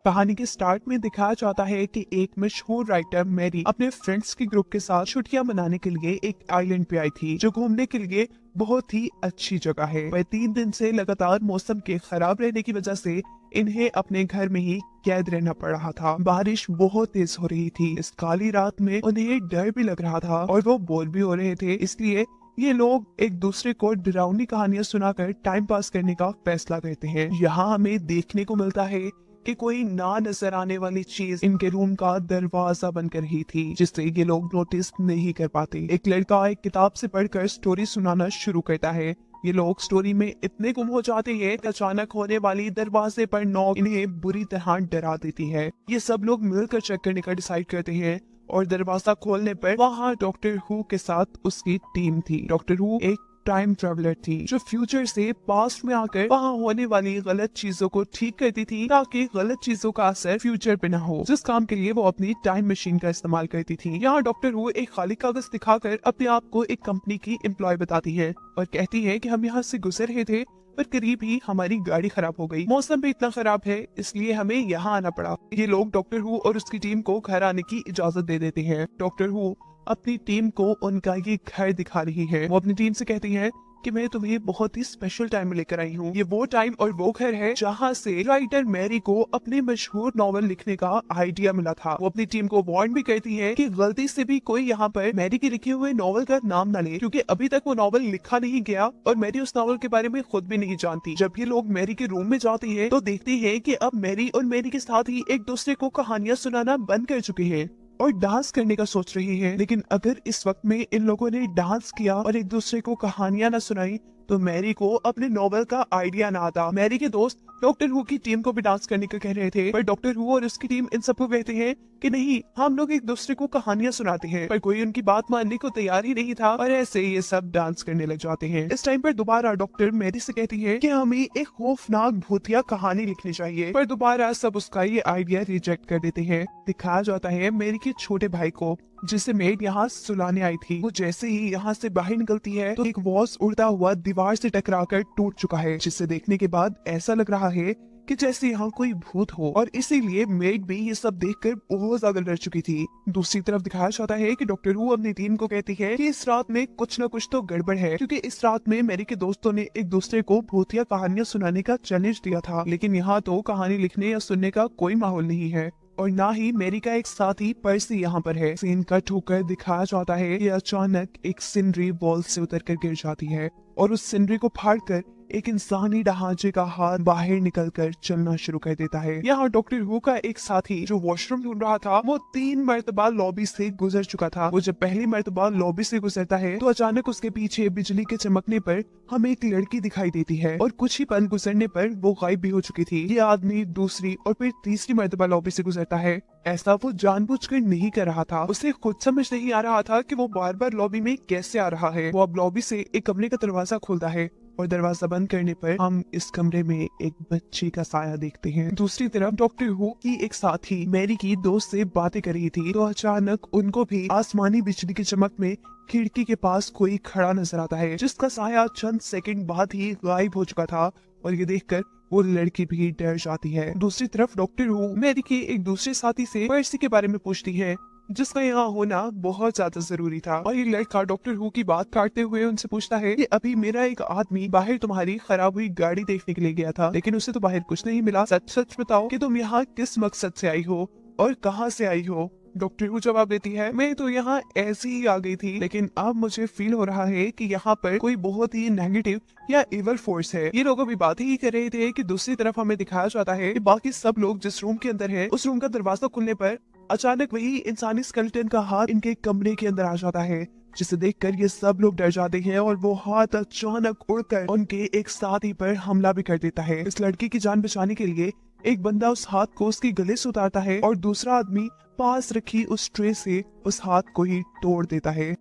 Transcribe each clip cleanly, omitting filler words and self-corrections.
कहानी के स्टार्ट में दिखाया जाता है कि एक मशहूर राइटर मैरी अपने फ्रेंड्स के ग्रुप के साथ छुट्टियां मनाने के लिए एक आइलैंड पे आई थी, जो घूमने के लिए बहुत ही अच्छी जगह है। वह 3 दिन से लगातार मौसम के खराब रहने की वजह से इन्हें अपने घर में ही कैद रहना पड़ रहा था। बारिश बहुत तेज हो रही थी। इस काली रात में उन्हें डर भी लग रहा था और वो बोर भी हो रहे थे। इसलिए ये लोग एक दूसरे को डरावनी कहानियां सुनाकर टाइम पास करने का फैसला करते हैं। यहाँ हमें देखने को मिलता है कि कोई ना नजर आने वाली चीज इनके रूम का दरवाजा बन कर रही थी, जिससे ये लोग नोटिस नहीं कर पाते। एक लड़का एक किताब से पढ़कर स्टोरी सुनाना शुरू करता है। ये लोग स्टोरी में इतने गुम हो जाते हैं कि अचानक होने वाली दरवाजे पर नॉक इन्हें बुरी तरह डरा देती है। ये सब लोग मिलकर चेक करने का डिसाइड करते हैं और दरवाजा खोलने पर वहाँ डॉक्टर हु के साथ उसकी टीम थी। डॉक्टर हु एक टाइम ट्रेवलर थी, जो फ्यूचर से पास्ट में आकर वहाँ होने वाली गलत चीजों को ठीक करती थी, ताकि गलत चीजों का असर फ्यूचर पे न हो, जिस काम के लिए वो अपनी टाइम मशीन का इस्तेमाल करती थी। यहाँ डॉक्टर हु एक खाली कागज दिखाकर अपने आप को एक कंपनी की एम्प्लॉय बताती है और कहती है कि हम यहाँ से गुजर रहे थे, पर करीब ही हमारी गाड़ी खराब हो गई। मौसम भी इतना खराब है, इसलिए हमें यहाँ आना पड़ा। ये लोग डॉक्टर हु और उसकी टीम को घर आने की इजाजत दे देते हैं। डॉक्टर हु अपनी टीम को उनका ये घर दिखा रही है। वो अपनी टीम से कहती है कि मैं तुम्हें बहुत ही स्पेशल टाइम में लेकर आई हूँ। ये वो टाइम और वो घर है जहाँ से राइटर मैरी को अपने मशहूर नॉवल लिखने का आइडिया मिला था। वो अपनी टीम को वार्न भी करती है कि गलती से भी कोई यहाँ पर मैरी के लिखे हुए नॉवल का नाम न ले, क्योंकि अभी तक वो नॉवल लिखा नहीं गया और मैरी उस नॉवल के बारे में खुद भी नहीं जानती। जब ये लोग मैरी के रूम में जाते हैं तो देखते हैं कि अब मैरी और मैरी के साथ ही एक दूसरे को कहानियां सुनाना बंद कर चुके हैं और डांस करने का सोच रही है। लेकिन अगर इस वक्त में इन लोगों ने डांस किया और एक दूसरे को कहानियां न सुनाई तो मैरी को अपने नॉवल का आइडिया ना आता। मैरी के दोस्त डॉक्टर हु की टीम को भी डांस करने का कह रहे थे, पर डॉक्टर हु और उसकी टीम इन सबको कहते हैं कि नहीं, हम लोग एक दूसरे को कहानियां सुनाते हैं। पर कोई उनकी बात मानने को तैयार ही नहीं था और ऐसे ये सब डांस करने लग जाते हैं। इस टाइम पर दोबारा डॉक्टर मैरी से कहती है कि हमें एक खौफनाक भूतिया कहानी लिखनी चाहिए, पर दोबारा सब उसका ये आइडिया रिजेक्ट कर देते हैं। दिखाया जाता है मैरी के छोटे भाई को, जिसे मेड यहाँ सुलाने आई थी। वो जैसे ही यहाँ से बाहर निकलती है तो एक वॉच उड़ता हुआ दीवार से टकराकर टूट चुका है, जिसे देखने के बाद ऐसा लग रहा है कि जैसे यहाँ कोई भूत हो, और इसीलिए मेड भी ये सब देखकर बहुत ज्यादा डर चुकी थी। दूसरी तरफ दिखाया जाता है कि डॉक्टर हु अपनी टीम को कहती है कि इस रात में कुछ न कुछ तो गड़बड़ है, क्योंकि इस रात में मैरी के दोस्तों ने एक दूसरे को भूतिया कहानियां सुनाने का चैलेंज दिया था, लेकिन यहाँ तो कहानी लिखने या सुनने का कोई माहौल नहीं है और ना ही मैरी का एक साथी पर्सी यहाँ पर है। सीन कट होकर दिखाया जाता है कि अचानक एक सिनरी वॉल से उतरकर गिर जाती है और उस सिनरी को फाड़कर एक इंसानी ढांचे का हाथ बाहर निकलकर चलना शुरू कर देता है। यहाँ डॉक्टर हु का एक साथी जो वॉशरूम ढूंढ रहा था, वो 3 मर्तबा लॉबी से गुजर चुका था। वो जब पहली मर्तबा लॉबी से गुजरता है तो अचानक उसके पीछे बिजली के चमकने पर हमें एक लड़की दिखाई देती है और कुछ ही पल गुजरने पर वो गायब भी हो चुकी थी। ये आदमी दूसरी और फिर तीसरी मर्तबा लॉबी से गुजरता है। ऐसा वो जानबूझकर नहीं कर रहा था। उसे खुद समझ नहीं आ रहा था कि वो बार बार लॉबी में कैसे आ रहा है। वो अब लॉबी से एक कमरे का दरवाजा खोलता है और दरवाजा बंद करने पर हम इस कमरे में एक बच्ची का साया देखते हैं। दूसरी तरफ डॉक्टर हु की एक साथी मैरी की दोस्त से बातें कर रही थी, तो अचानक उनको भी आसमानी बिजली की चमक में खिड़की के पास कोई खड़ा नजर आता है, जिसका साया चंद सेकंड बाद ही गायब हो चुका था और ये देखकर वो लड़की भी डर जाती है। दूसरी तरफ डॉक्टर हु मैरी के एक दूसरे साथी से पर्सी के बारे में पूछती है, जिसका यहाँ होना बहुत ज्यादा जरूरी था, और ये लड़का डॉक्टर हु की बात काटते हुए उनसे पूछता है कि अभी मेरा एक आदमी बाहर तुम्हारी खराब हुई गाड़ी देखने के लिए गया था, लेकिन उसे तो बाहर कुछ नहीं मिला। सच सच बताओ कि तुम यहाँ किस मकसद से आई हो और कहाँ से आई हो। डॉक्टर हु जवाब देती है, मैं तो यहाँ ऐसी ही आ गई थी, लेकिन अब मुझे फील हो रहा है कि यहाँ पर कोई बहुत ही नेगेटिव या इवल फोर्स है। ये लोग अभी बात ही कर रहे थे कि दूसरी तरफ हमें दिखाया जाता है कि बाकी सब लोग जिस रूम के अंदर है, उस रूम का दरवाजा खुलने पर अचानक वही इंसानी स्केलेटन का हाथ इनके कमरे के अंदर आ जाता है, जिसे देखकर ये सब लोग डर जाते हैं और वो हाथ अचानक उड़कर उनके एक साथी पर हमला भी कर देता है। इस लड़की की जान बचाने के लिए एक बंदा उस हाथ को उसके गले से उतारता है और दूसरा आदमी पास रखी उस ट्रे से उस हाथ को ही तोड़ देता है।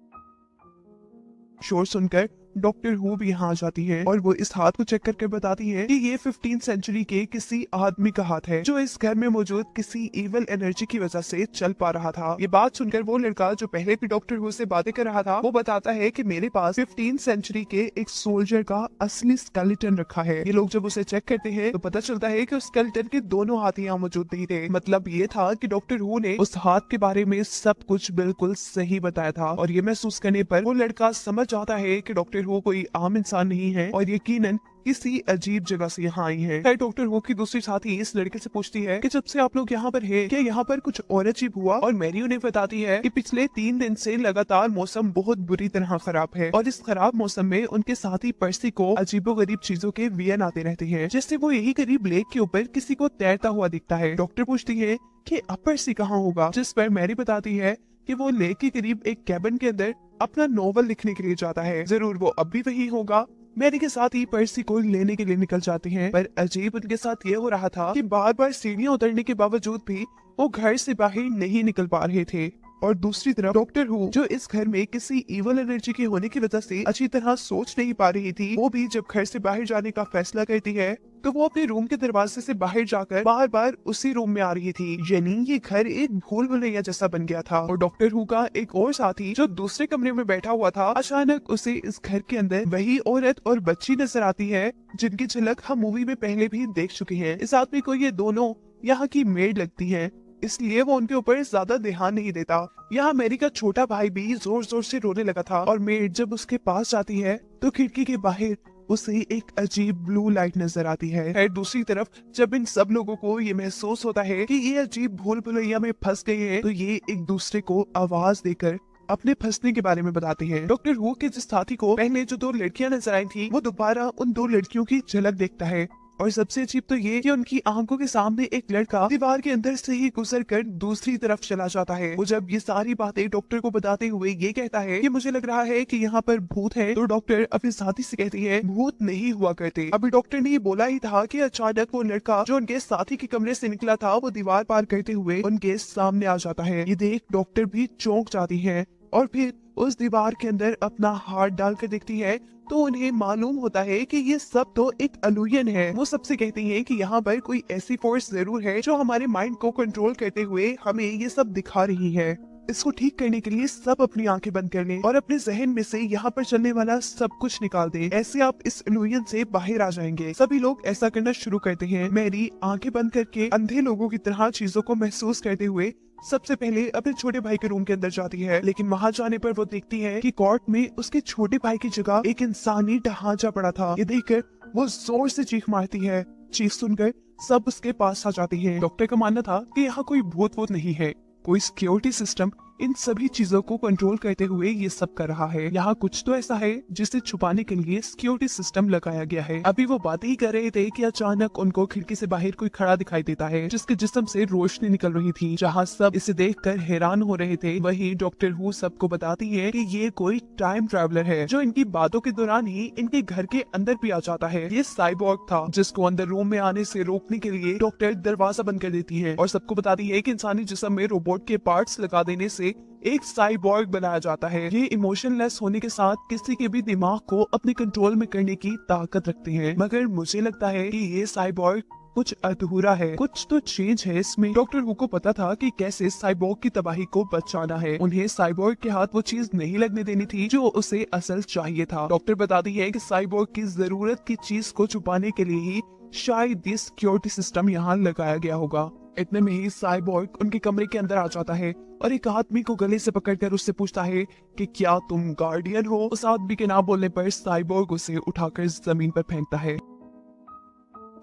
शोर सुनकर डॉक्टर हु भी यहाँ आ जाती है और वो इस हाथ को चेक करके बताती है कि ये 15th सेंचुरी के किसी आदमी का हाथ है जो इस घर में मौजूद किसी इवल एनर्जी की वजह से चल पा रहा था। ये बात सुनकर वो लड़का जो पहले भी डॉक्टर हु से बातें कर रहा था वो बताता है कि मेरे पास 15th सेंचुरी के एक सोल्जर का असली स्केलेटन रखा है। ये लोग जब उसे चेक करते हैं तो पता चलता है कि उस स्केलेटन के दोनों हाथ यहाँ मौजूद नहीं थे। मतलब ये था कि डॉक्टर हु ने उस हाथ के बारे में सब कुछ बिल्कुल सही बताया था और ये महसूस करने पर वो लड़का समझ जाता है कि डॉक्टर हु कोई आम इंसान नहीं है और यकीनन किसी अजीब जगह से यहाँ आई है। फिर डॉक्टर हु की दूसरी साथी इस लड़के से पूछती है कि जब से आप लोग यहाँ पर हैं क्या यहाँ पर कुछ और अजीब हुआ, और मैरी उन्हें बताती है कि पिछले 3 दिन से लगातार मौसम बहुत बुरी तरह खराब है और इस खराब मौसम में उनके साथी पर्सी को अजीबोगरीब चीजों के वियन आते रहते हैं, जैसे वो यही करीब लेक के ऊपर किसी को तैरता हुआ दिखता है। डॉक्टर पूछती है कि अब पर्सी कहाँ होगा, जिस पर मैरी बताती है कि वो लेक के करीब एक कैबिन के अंदर अपना नॉवल लिखने के लिए जाता है। जरूर वो अब भी वही होगा। मैरी के साथ ही पर्सी को लेने के लिए निकल जाते हैं, पर अजीब उनके साथ ये हो रहा था कि बार बार सीढ़ियां उतरने के बावजूद भी वो घर से बाहर नहीं निकल पा रहे थे। और दूसरी तरफ डॉक्टर हु जो इस घर में किसी इवल एनर्जी के होने की वजह से अच्छी तरह सोच नहीं पा रही थी, वो भी जब घर से बाहर जाने का फैसला करती है तो वो अपने रूम के दरवाजे से बाहर जाकर बार बार उसी रूम में आ रही थी। यानी ये घर एक भूल भुलैया जैसा बन गया था। और डॉक्टर हु का एक और साथी जो दूसरे कमरे में बैठा हुआ था, अचानक उसे इस घर के अंदर वही औरत और बच्ची नजर आती है जिनकी झलक हम मूवी में पहले भी देख चुके हैं। इस आदमी को ये दोनों यहाँ की मेड लगती है, इसलिए वो उनके ऊपर ज्यादा ध्यान नहीं देता। यहाँ मैरी का छोटा भाई भी जोर जोर से रोने लगा था और मेड जब उसके पास जाती है तो खिड़की के बाहर उसे एक अजीब ब्लू लाइट नजर आती है। फिर दूसरी तरफ जब इन सब लोगों को ये महसूस होता है कि ये अजीब भूल भुलैया में फंस गए हैं, तो ये एक दूसरे को आवाज देकर अपने फंसने के बारे में बताते हैं। डॉक्टर हु के जिस साथी को पहले जो 2 लड़कियां नजर आई थी, वो दोबारा उन 2 लड़कियों की झलक देखता है। और सबसे अजीब तो ये कि उनकी आंखों के सामने एक लड़का दीवार के अंदर से ही गुजर कर दूसरी तरफ चला जाता है। वो जब ये सारी बातें डॉक्टर को बताते हुए ये कहता है कि मुझे लग रहा है कि यहाँ पर भूत है, तो डॉक्टर अपने साथी से कहती है भूत नहीं हुआ करते। अभी डॉक्टर ने ये बोला ही था कि अचानक वो लड़का जो उनके साथी के कमरे से निकला था वो दीवार पार करते हुए उनके सामने आ जाता है। ये देख डॉक्टर भी चौंक जाती है और फिर उस दीवार के अंदर अपना हाथ डालकर देखती है तो उन्हें मालूम होता है कि ये सब तो एक अलूयन है। वो सबसे कहती हैं कि यहाँ पर कोई ऐसी फोर्स जरूर है जो हमारे माइंड को कंट्रोल करते हुए हमें ये सब दिखा रही है। इसको ठीक करने के लिए सब अपनी आंखें बंद कर लें और अपने जहन में से यहाँ पर चलने वाला सब कुछ निकाल दें। ऐसे आप इस इल्यूजन से बाहर आ जाएंगे। सभी लोग ऐसा करना शुरू करते हैं। मैरी आंखें बंद करके अंधे लोगों की तरह चीजों को महसूस करते हुए सबसे पहले अपने छोटे भाई के रूम के अंदर जाती है, लेकिन वहां जाने पर वो देखती है कि कॉट में उसके छोटे भाई की जगह एक इंसानी ढांचा पड़ा था। ये देखकर वो जोर से चीख मारती है। चीख सुनकर सब उसके पास आ जाती है। डॉक्टर का मानना था कि यहाँ कोई भूत वूत नहीं है, कोई सिक्योरिटी सिस्टम इन सभी चीजों को कंट्रोल करते हुए ये सब कर रहा है। यहाँ कुछ तो ऐसा है जिसे छुपाने के लिए सिक्योरिटी सिस्टम लगाया गया है। अभी वो बातें ही कर रहे थे कि अचानक उनको खिड़की से बाहर कोई खड़ा दिखाई देता है जिसके जिस्म से रोशनी निकल रही थी। जहाँ सब इसे देखकर हैरान हो रहे थे, वही डॉक्टर हु सबको बताती है कि ये कोई टाइम ट्रैवलर है जो इनकी बातों के दौरान ही इनके घर के अंदर भी आ जाता है। ये साइबॉर्ग था जिसको अंदर रूम में आने से रोकने के लिए डॉक्टर दरवाजा बंद कर देती है और सबको बताती है कि इंसानी जिस्म में रोबोट के पार्ट्स लगा देने से एक साइबॉर्ग बनाया जाता है। ये इमोशनलेस होने के साथ किसी के भी दिमाग को अपने कंट्रोल में करने की ताकत रखते हैं। मगर मुझे लगता है कि ये साइबॉर्ग कुछ अधूरा है, कुछ तो चेंज है इसमें। डॉक्टर हु को पता था कि कैसे साइबॉर्ग की तबाही को बचाना है। उन्हें साइबॉर्ग के हाथ वो चीज नहीं लगने देनी थी जो उसे असल चाहिए था। डॉक्टर बताती है कि साइबॉर्ग की जरूरत की चीज को छुपाने के लिए ही शायद ये सिक्योरिटी सिस्टम यहाँ लगाया गया होगा। इतने में ही साइबॉर्ग उनके कमरे के अंदर आ जाता है और एक आदमी को गले से पकड़कर उससे पूछता है कि क्या तुम गार्डियन हो। उस आदमी के नाम बोलने पर साइबॉर्ग उसे उठाकर जमीन पर फेंकता है।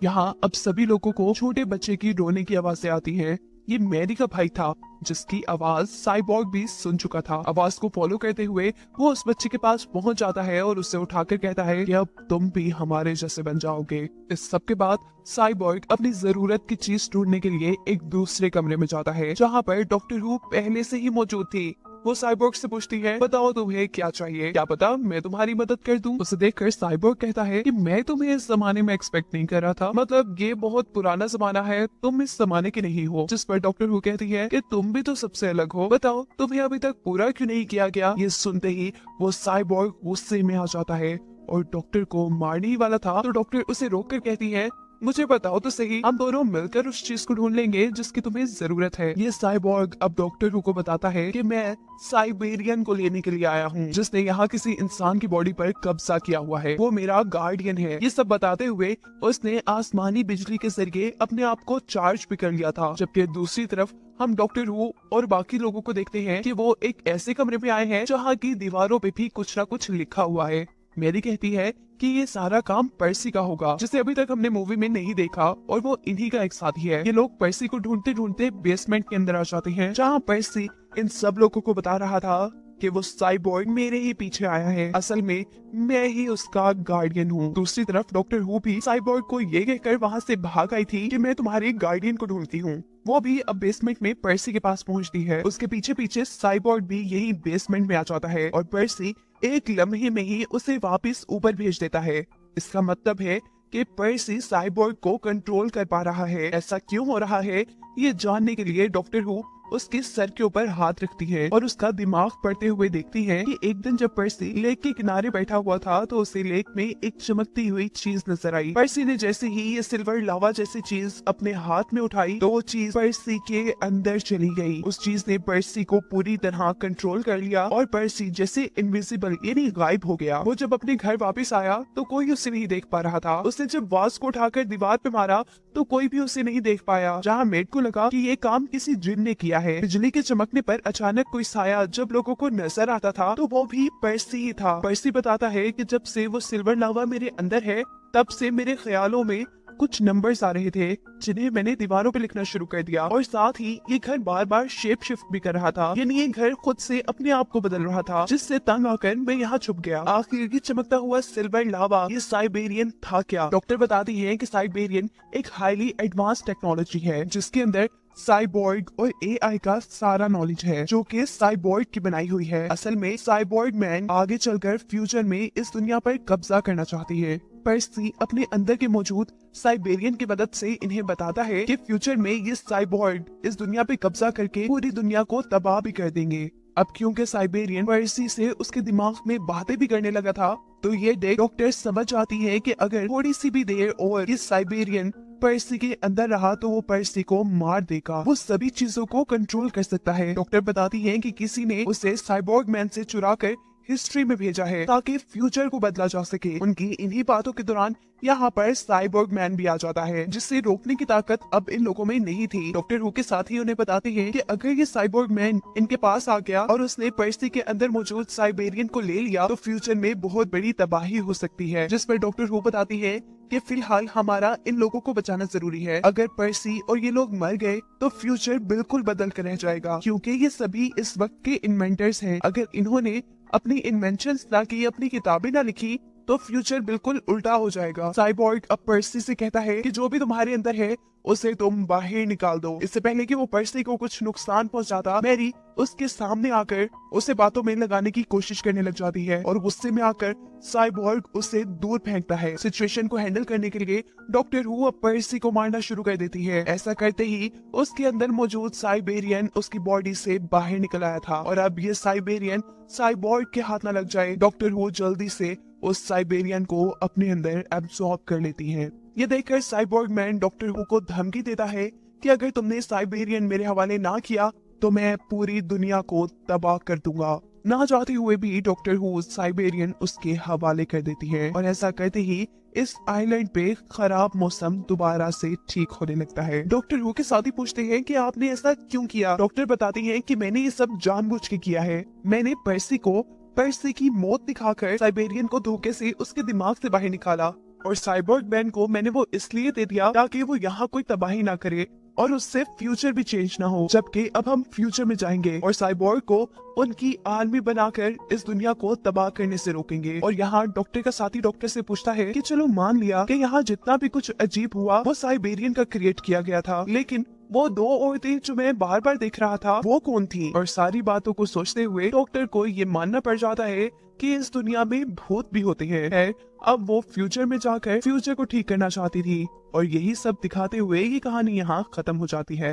यहाँ अब सभी लोगों को छोटे बच्चे की रोने की आवाजें आती हैं। ये मैरी का भाई था जिसकी आवाज साइबॉर्ग भी सुन चुका था। आवाज को फॉलो करते हुए वो उस बच्चे के पास पहुंच जाता है और उससे उठाकर कहता है कि अब तुम भी हमारे जैसे बन जाओगे। इस सब के बाद साइबॉर्ग अपनी जरूरत की चीज ढूंढने के लिए एक दूसरे कमरे में जाता है जहाँ पर डॉक्टर हु पहले से ही मौजूद थी। वो साइबोर्ग से पूछती है, बताओ तुम्हें क्या चाहिए, क्या पता मैं तुम्हारी मदद कर दूं। उसे देखकर साइबोर्ग कहता है कि मैं तुम्हें इस जमाने में एक्सपेक्ट नहीं कर रहा था, मतलब ये बहुत पुराना जमाना है, तुम इस जमाने के नहीं हो। जिस पर डॉक्टर हु कहती है कि तुम भी तो सबसे अलग हो, बताओ तुम्हें अभी तक पूरा क्यों नहीं किया गया। ये सुनते ही वो साइबोर्ग गुस्से में आ जाता है और डॉक्टर को मारने ही वाला था, तो डॉक्टर उसे रोक कर कहती है, मुझे बताओ तो सही, हम दोनों मिलकर उस चीज को ढूंढ लेंगे जिसकी तुम्हें जरूरत है। ये साइबोर्ग अब डॉक्टर हु को बताता है कि मैं साइबेरियन को लेने के लिए आया हूँ, जिसने यहाँ किसी इंसान की बॉडी पर कब्जा किया हुआ है, वो मेरा गार्डियन है। ये सब बताते हुए उसने आसमानी बिजली के जरिए अपने आप को चार्ज भी कर लिया था। जबकि दूसरी तरफ हम डॉक्टर हु और बाकी लोगों को देखते हैं कि वो एक ऐसे कमरे में आए हैं जहाँ की दीवारों पे भी कुछ ना कुछ लिखा हुआ है। मेरी कहती है कि ये सारा काम पर्सी का होगा, जिसे अभी तक हमने मूवी में नहीं देखा, और वो इन्हीं का एक साथी है। ये लोग पर्सी को ढूंढते ढूंढते बेसमेंट के अंदर आ जाते हैं, जहाँ पर्सी इन सब लोगों को बता रहा था कि वो साइबोर्ग मेरे ही पीछे आया है, असल में मैं ही उसका गार्डियन हूँ। दूसरी तरफ डॉक्टर हु भी साइबोर्ग को ये कहकर वहाँ से भाग आई थी कि मैं तुम्हारे गार्डियन को ढूंढती हूँ। वो भी अब बेसमेंट में पर्सी के पास पहुँचती है, उसके पीछे पीछे साइबोर्ग भी यही बेसमेंट में आ जाता है और पर्सी एक लम्हे में ही उसे वापस ऊपर भेज देता है। इसका मतलब है कि पर्सी साइबोर्ग को कंट्रोल कर पा रहा है। ऐसा क्यों हो रहा है, ये जानने के लिए डॉक्टर हु उसके सर के ऊपर हाथ रखती है और उसका दिमाग पड़ते हुए देखती है कि एक दिन जब पर्सी लेक के किनारे बैठा हुआ था तो उसे लेक में एक चमकती हुई चीज नजर आई। पर्सी ने जैसे ही ये सिल्वर लावा जैसी चीज अपने हाथ में उठाई तो वो चीज पर्सी के अंदर चली गई। उस चीज ने पर्सी को पूरी तरह कंट्रोल कर लिया और पर्सी जैसे इनविजिबल यानी गायब हो गया। वो जब अपने घर वापस आया तो कोई उसे नहीं देख पा रहा था। उसने जब वाज को उठाकर दीवार पे मारा तो कोई भी उसे नहीं देख पाया, जहाँ मेड को लगा कि ये काम किसी जिन ने किया है। बिजली के चमकने पर अचानक कोई साया जब लोगों को नजर आता था तो वो भी पर्सी ही था। पर्सी बताता है कि जब से वो सिल्वर लावा मेरे अंदर है तब से मेरे ख्यालों में कुछ नंबर्स आ रहे थे जिन्हें मैंने दीवारों पे लिखना शुरू कर दिया, और साथ ही ये घर बार बार शेप शिफ्ट भी कर रहा था, यानी ये घर खुद से अपने आप को बदल रहा था, जिससे तंग आकर मैं यहाँ छुप गया। आखिर ये चमकता हुआ सिल्वर लावा ये साइबेरियन था क्या? डॉक्टर बताती है कि साइबेरियन एक हाईली एडवांस टेक्नोलॉजी है जिसके अंदर साइबोर्ग और एआई का सारा नॉलेज है, जो कि साइबोर्ग की बनाई हुई है। असल में साइबोर्ग मैन आगे चलकर फ्यूचर में इस दुनिया पर कब्जा करना चाहती है। पर्सी अपने अंदर के मौजूद साइबेरियन की मदद से इन्हें बताता है कि फ्यूचर में ये साइबोर्ग इस दुनिया पे कब्जा करके पूरी दुनिया को तबाह भी कर देंगे। अब क्योंकि साइबेरियन पर्सी से उसके दिमाग में बातें भी करने लगा था, तो ये देख डॉक्टर समझ आती है कि अगर थोड़ी सी भी देर और ये साइबेरियन पर्सी के अंदर रहा तो वो पर्सी को मार देगा। वो सभी चीजों को कंट्रोल कर सकता है। डॉक्टर बताती है कि किसी ने उसे साइबोर्ग मैन से चुरा कर हिस्ट्री में भेजा है ताकि फ्यूचर को बदला जा सके। उनकी इन्हीं बातों के दौरान यहाँ पर साइबोर्ग मैन भी आ जाता है, जिससे रोकने की ताकत अब इन लोगों में नहीं थी। डॉक्टर हु के साथ ही उन्हें बताते हैं कि अगर ये साइबोर्ग मैन इनके पास आ गया और उसने पर्सी के अंदर मौजूद साइबेरियन को ले लिया तो फ्यूचर में बहुत बड़ी तबाही हो सकती है। जिस पर डॉक्टर हु बताती है कि फिलहाल हमारा इन लोगों को बचाना जरूरी है। अगर पर्सी और ये लोग मर गए तो फ्यूचर बिल्कुल बदल कर रह जाएगा, क्योंकि ये सभी इस वक्त के इन्वेंटर्स हैं। अगर इन्होंने अपनी इन्वेंशंस ना की, अपनी किताबें ना लिखी तो फ्यूचर बिल्कुल उल्टा हो जाएगा। साइबोर्ग अब पर्सी से कहता है कि जो भी तुम्हारे अंदर है उसे तुम बाहर निकाल दो। इससे पहले कि वो पर्सी को कुछ नुकसान पहुंचाता, मैरी उसके सामने आकर उसे बातों में लगाने की कोशिश करने लग जाती है और गुस्से में आकर साइबोर्ग उसे दूर फेंकता है। सिचुएशन को हैंडल करने के लिए डॉक्टर हु अब पर्सी को मारना शुरू कर देती है। ऐसा करते ही उसके अंदर मौजूद साइबेरियन उसकी बॉडी से बाहर निकल आया था और अब ये साइबेरियन साइबोर्ग के हाथ न लग जाए, डॉक्टर हु जल्दी से उस साइबेरियन को अपने अंदर एब्सॉर्ब कर लेती है। ये देखकर cyborg man doctor who co धमकी देता है कि अगर तुमने साइबेरियन मेरे हवाले ना किया तो मैं पूरी दुनिया को तबाह कर दूंगा। ना चाहते हुए भी डॉक्टर हु साइबेरियन उसके हवाले कर देती है और ऐसा करते ही इस आइलैंड पे खराब मौसम दोबारा से ठीक होने लगता है। डॉक्टर हु के साथ ही पूछते हैं कि आपने ऐसा क्यों किया? डॉक्टर बताती हैं कि मैंने ये सब जानबूझ के किया है। मैंने पर्सी की मौत दिखाकर साइबेरियन को धोखे से उसके दिमाग से बाहर निकाला और साइबोर्ग मैन को मैंने वो इसलिए दे दिया ताकि वो यहाँ कोई तबाही ना करे और उससे फ्यूचर भी चेंज ना हो। जबकि अब हम फ्यूचर में जाएंगे और साइबोर्ग को उनकी आर्मी बनाकर इस दुनिया को तबाह करने से रोकेंगे। और यहाँ डॉक्टर का साथी डॉक्टर से पूछता है कि चलो मान लिया कि यहाँ जितना भी कुछ अजीब हुआ वो साइबेरियन का क्रिएट किया गया था, लेकिन वो दो औरतें जो मैं बार बार देख रहा था वो कौन थी? और सारी बातों को सोचते हुए डॉक्टर को ये मानना पड़ जाता है कि इस दुनिया में भूत भी होते हैं। अब वो फ्यूचर में जाकर फ्यूचर को ठीक करना चाहती थी और यही सब दिखाते हुए ये कहानी यहाँ खत्म हो जाती है।